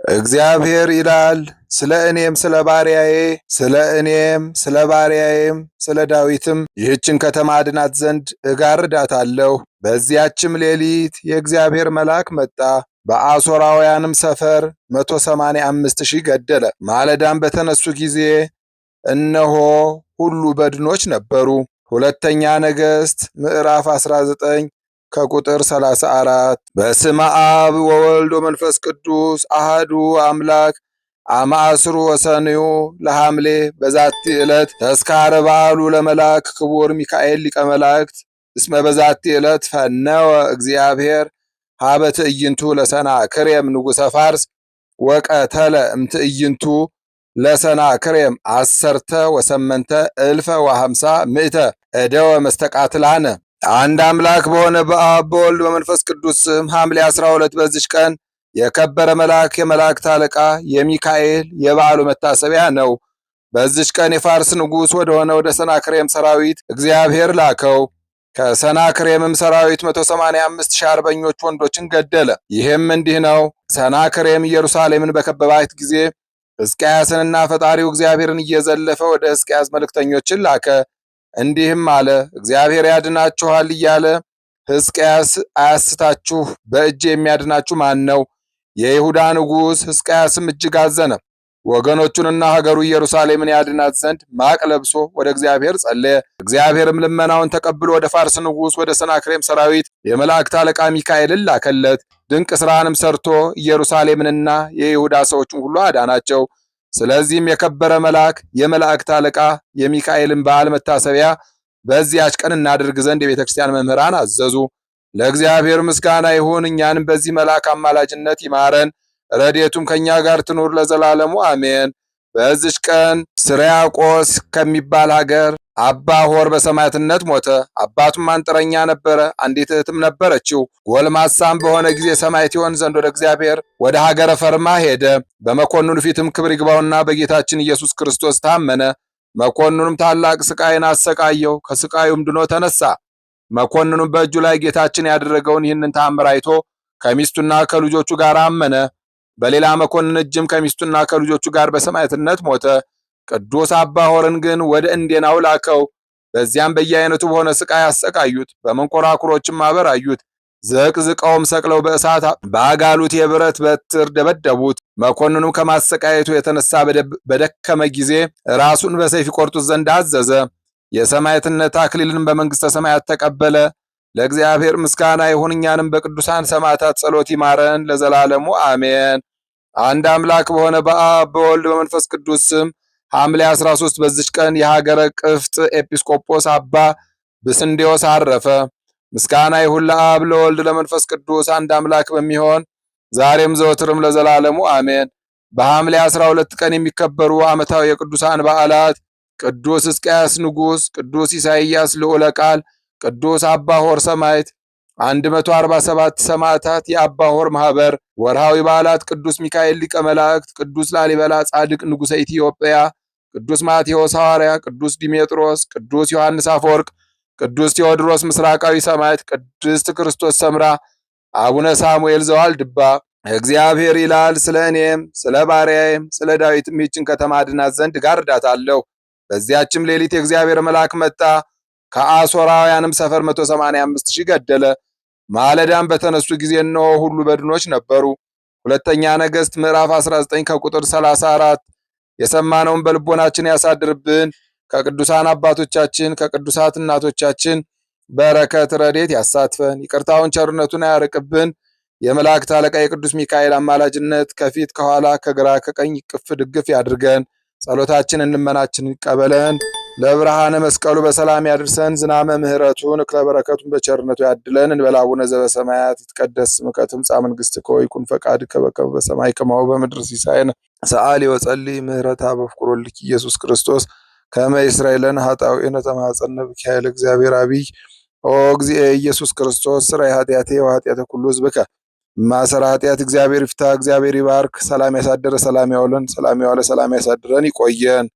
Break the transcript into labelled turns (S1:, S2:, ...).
S1: እግዚአብሔር ይላል ስለ እኔም ስለ ባሪያዬም ስለ ዳዊትም ይህችን ከተማ አድናት ዘንድ እጋርዳታለሁ። በዚያችም ሌሊት የእግዚአብሔር መልአክ መጣ፣ በአሦራውያንም ሰፈር 185,000 ገደለ። ማለዳም በተነሱ ጊዜ እነሆ ሁሉ በድኖች ነበሩ። ሁለተኛ ነገሥት ምዕራፍ 19 ከቁጥር 34። በስመ አብ ወወልድ ወመንፈስ ቅዱስ አሃዱ አምላክ አማእስሩ ወሰንዩ ለሐምሌ በዛቲ ዕለት ተስካረ በዓሉ ለመልአክ ክቡር ሚካኤል ሊቀ መላእክት እስመ በዛቲ ዕለት ፈነወ እግዚአብሔር ሀበ ትዕይንቱ ለሰናክሬም ንጉሠ ፋርስ ወቀተለ እምትዕይንቱ ለሰናክሬም 10,850 እደወ መስተቃትላነ። አንድ አምላክ በሆነ በአብ በወልድ በመንፈስ ቅዱስ ስም ሐምሌ 12 በዚች ቀን የከበረ መልአክ የመላእክት አለቃ የሚካኤል የበዓሉ መታሰቢያ ነው። በዚች ቀን የፋርስ ንጉሥ ወደሆነ ወደ ሰናክሬም ሰራዊት እግዚአብሔር ላከው። ከሰናክሬምም ሰራዊት 185,000 አርበኞች ወንዶችን ገደለ። ይህም እንዲህ ነው። ሰናክሬም ኢየሩሳሌምን በከበባት ጊዜ ሕዝቅያስንና ፈጣሪው እግዚአብሔርን እየዘለፈ ወደ ሕዝቅያስ መልእክተኞችን ላከ። እንዲህም አለ፣ እግዚአብሔር ያድናችኋል እያለ ሕዝቅያስ አያስታችሁ፣ በእጅ የሚያድናችሁ ማን ነው? የይሁዳ ንጉሥ ሕዝቅያስም እጅግ አዘነ። ወገኖቹንና ሀገሩ ኢየሩሳሌምን ያድናት ዘንድ ማቅ ለብሶ ወደ እግዚአብሔር ጸለየ። እግዚአብሔርም ልመናውን ተቀብሎ ወደ ፋርስ ንጉሥ ወደ ሰናክሬም ሰራዊት የመላእክት አለቃ ሚካኤልን ላከለት። ድንቅ ሥራንም ሰርቶ ኢየሩሳሌምንና የይሁዳ ሰዎችን ሁሉ አዳናቸው። ስለዚህም የከበረ መልአክ የመላእክት አለቃ የሚካኤልን በዓል መታሰቢያ በዚያች ቀን እናድርግ ዘንድ የቤተ ክርስቲያን መምህራን አዘዙ። ለእግዚአብሔር ምስጋና ይሁን። እኛንም በዚህ መልአክ አማላጅነት ይማረን፣ ረድኤቱም ከእኛ ጋር ትኑር ለዘላለሙ አሜን። በዚች ቀን ስርያቆስ ከሚባል ሀገር አባ ሆር በሰማዕትነት ሞተ። አባቱም አንጥረኛ ነበረ፣ አንዲት እህትም ነበረችው። ጎልማሳም በሆነ ጊዜ ሰማዕት ይሆን ዘንድ ወደ እግዚአብሔር ወደ ሀገረ ፈርማ ሄደ። በመኮንኑ ፊትም ክብር ይግባውና በጌታችን ኢየሱስ ክርስቶስ ታመነ። መኮንኑም ታላቅ ስቃይን አሰቃየው፣ ከስቃዩም ድኖ ተነሳ። መኮንኑም በእጁ ላይ ጌታችን ያደረገውን ይህንን ተአምር አይቶ ከሚስቱና ከልጆቹ ጋር አመነ። በሌላ መኮንን እጅም ከሚስቱና ከልጆቹ ጋር በሰማዕትነት ሞተ። ቅዱስ አባ ሆርን ግን ወደ እንዴናው ላከው። በዚያም በየአይነቱ በሆነ ስቃይ አሰቃዩት፣ በመንኮራኩሮችም አበራዩት። ዘቅዝቀውም ሰቅለው በእሳት በአጋሉት የብረት በትር ደበደቡት። መኮንኑም ከማሰቃየቱ የተነሳ በደከመ ጊዜ ራሱን በሰይፍ ይቆርጡት ዘንድ አዘዘ። የሰማዕትነት አክሊልን በመንግሥተ ሰማያት ተቀበለ። ለእግዚአብሔር ምስጋና ይሁን። እኛንም በቅዱሳን ሰማዕታት ጸሎት ይማረን ለዘላለሙ አሜን። አንድ አምላክ በሆነ በአብ በወልድ በመንፈስ ቅዱስ ስም ሐምሌ 13 በዚች ቀን የሀገረ ቅፍጥ ኤጲስቆጶስ አባ ብስንዴዎስ አረፈ። ምስጋና ይሁን ለአብ ለወልድ ለመንፈስ ቅዱስ አንድ አምላክ በሚሆን ዛሬም ዘወትርም ለዘላለሙ አሜን። በሐምሌ 12 ቀን የሚከበሩ ዓመታዊ የቅዱሳን በዓላት ቅዱስ ሕዝቅያስ ንጉሥ፣ ቅዱስ ኢሳይያስ ልዑለ ቃል፣ ቅዱስ አባ ሆር ሰማዕት። 147 ሰማዕታት የአባ ሆር ማህበር። ወርሃዊ በዓላት ቅዱስ ሚካኤል ሊቀ መላእክት፣ ቅዱስ ላሊበላ ጻድቅ ንጉሠ ኢትዮጵያ፣ ቅዱስ ማቴዎስ ሐዋርያ፣ ቅዱስ ዲሜጥሮስ፣ ቅዱስ ዮሐንስ አፈወርቅ፣ ቅዱስ ቴዎድሮስ ምስራቃዊ ሰማዕት፣ ቅድስት ክርስቶስ ሰምራ፣ አቡነ ሳሙኤል ዘዋልድባ። እግዚአብሔር ይላል ስለ እኔም ስለ ባሪያዬም ስለ ዳዊትም ይህችን ከተማ አድናት ዘንድ እጋርዳታለሁ። በዚያችም ሌሊት የእግዚአብሔር መልአክ መጣ፣ ከአሦራውያንም ሰፈር 185,000 ገደለ። ማለዳም በተነሱ ጊዜ እነሆ ሁሉ በድኖች ነበሩ። ሁለተኛ ነገሥት ምዕራፍ 19 ከቁጥር 34። የሰማነውን በልቦናችን ያሳድርብን። ከቅዱሳን አባቶቻችን ከቅዱሳት እናቶቻችን በረከት ረድኤት ያሳትፈን። ይቅርታውን ቸርነቱን ያርቅብን። የመላእክት አለቃ የቅዱስ ሚካኤል አማላጅነት ከፊት ከኋላ ከግራ ከቀኝ ቅፍ ድግፍ ያድርገን። ጸሎታችንን ልመናችንን ይቀበለን። ለብርሃነ መስቀሉ በሰላም ያድርሰን። ዝናመ ምሕረቱን እክለ በረከቱን በቸርነቱ ያድለን። እንበል አቡነ ዘበሰማያት ይትቀደስ ስምከ ትምጻእ መንግሥትከ ወይኩን ፈቃድከ በከመ በሰማይ ከማሁ በምድር ሲሳየነ ሰአሊ ወጸልይ ምሕረታ በፍቁር ወልድኪ ኢየሱስ ክርስቶስ ከመ ይስረይ ለነ ኃጣውኢነ ተማጸነ ብከ ኃይለ እግዚአብሔር አብይ ኦ እግዚእ ኢየሱስ ክርስቶስ ስራይ ኃጢአቴ ወኃጢአተ ኩሉ ሕዝብከ ማሰራ ኃጢአት እግዚአብሔር ይፍታ። እግዚአብሔር ይባርክ። ሰላም ያሳደረ ሰላም ያውለን፣ ሰላም ያዋለ ሰላም ያሳድረን። ይቆየን።